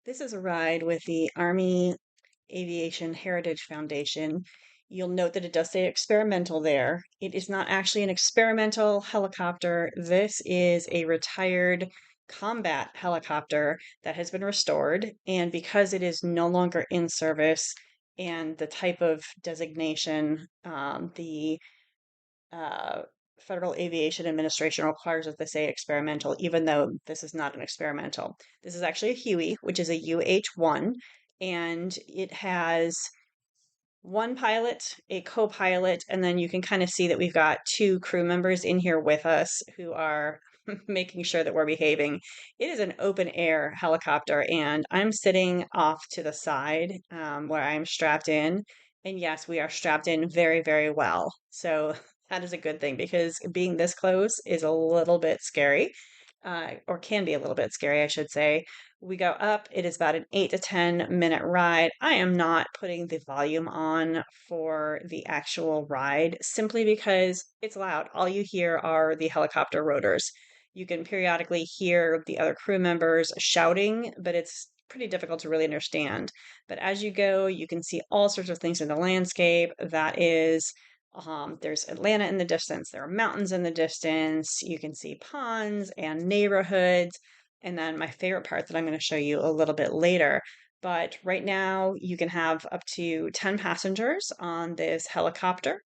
This is a ride with the Army Aviation Heritage Foundation. You'll note that it does say experimental there. It is not actually an experimental helicopter. This is a retired combat helicopter that has been restored. And because it is no longer in service and the type of designation, the uh, Federal Aviation Administration requires that they say experimental, even though this is not an experimental. This is actually a Huey, which is a UH-1, and it has one pilot, a co-pilot, and then you can kind of see that we've got two crew members in here with us who are making sure that we're behaving. It is an open air helicopter, and I'm sitting off to the side where I'm strapped in. And yes, we are strapped in very, very well. So that is a good thing because being this close is a little bit scary, or can be a little bit scary, I should say. We go up. It is about an 8 to 10 minute ride. I am not putting the volume on for the actual ride simply because it's loud. All you hear are the helicopter rotors. You can periodically hear the other crew members shouting, but it's pretty difficult to really understand. But as you go, you can see all sorts of things in the landscape. There's Atlanta in the distance. There are mountains in the distance. You can see ponds and neighborhoods. And then my favorite part that I'm going to show you a little bit later. But right now, you can have up to 10 passengers on this helicopter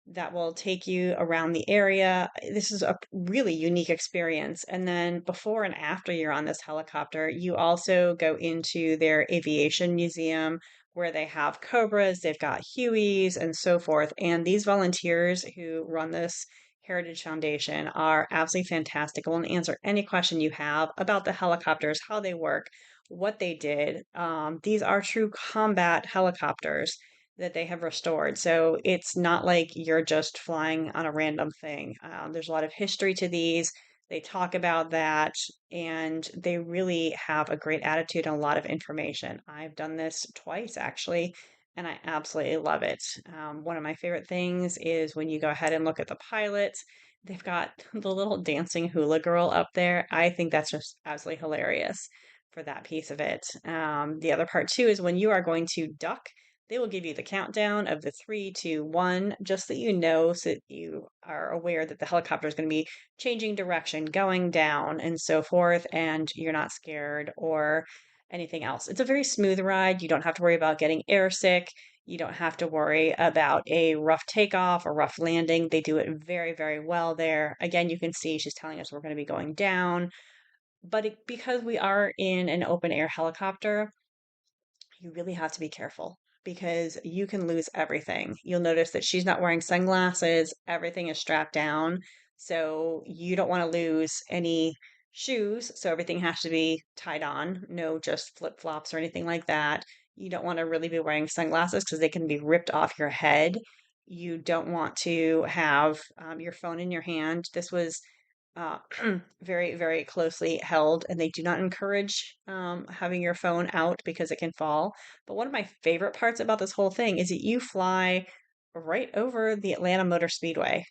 that will take you around the area. This is a really unique experience. And then before and after you're on this helicopter, you also go into their aviation museum where they have Cobras, they've got Hueys, and so forth. And these volunteers who run this Heritage Foundation are absolutely fantastic. Will answer any question you have about the helicopters, how they work, what they did. These are true combat helicopters that they have restored. So it's not like you're just flying on a random thing. There's a lot of history to these. They talk about that and they really have a great attitude and a lot of information. I've done this twice actually, and I absolutely love it. One of my favorite things is when you go ahead and look at the pilots. They've got the little dancing hula girl up there. I think that's just absolutely hilarious for that piece of it. The other part too is when you are going to duck, they will give you the countdown of the three, two, one, just so you know, so that you are aware that the helicopter is going to be changing direction, going down, and so forth, and you're not scared or anything else. It's a very smooth ride. You don't have to worry about getting airsick. You don't have to worry about a rough takeoff or rough landing. They do it very, very well there. Again, you can see she's telling us we're going to be going down, but because we are in an open air helicopter, you really have to be careful because you can lose everything. You'll notice that she's not wearing sunglasses, everything is strapped down. So you don't want to lose any shoes. So everything has to be tied on, no just flip flops or anything like that. You don't want to really be wearing sunglasses because they can be ripped off your head. You don't want to have your phone in your hand. This was uh, very, very closely held, and they do not encourage having your phone out because it can fall. But one of my favorite parts about this whole thing is that you fly right over the Atlanta Motor Speedway,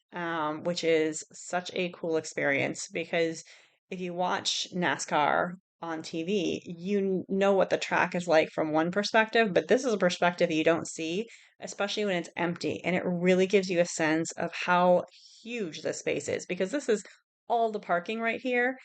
which is such a cool experience because if you watch NASCAR on TV, you know what the track is like from one perspective, but this is a perspective you don't see, especially when it's empty. And it really gives you a sense of how huge this space is because this is all the parking right here.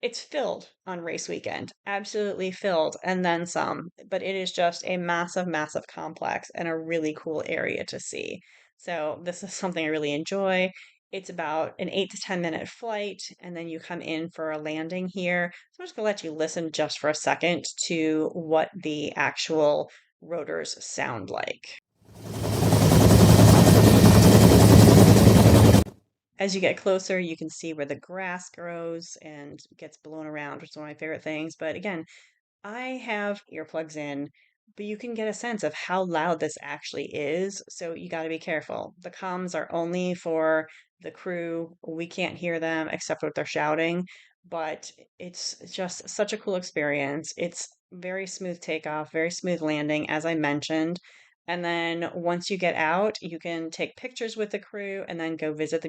It's filled on race weekend, absolutely filled, and then some. But it is just a massive, massive complex and a really cool area to see. So, this is something I really enjoy. It's about an 8 to 10 minute flight, and then you come in for a landing here. So, I'm just going to let you listen just for a second to what the actual rotors sound like. As you get closer, you can see where the grass grows and gets blown around, which is one of my favorite things. But again, I have earplugs in, but you can get a sense of how loud this actually is. So you got to be careful. The comms are only for the crew. We can't hear them except what they're shouting, but it's just such a cool experience. It's very smooth takeoff, very smooth landing, as I mentioned. And then once you get out, you can take pictures with the crew and then go visit the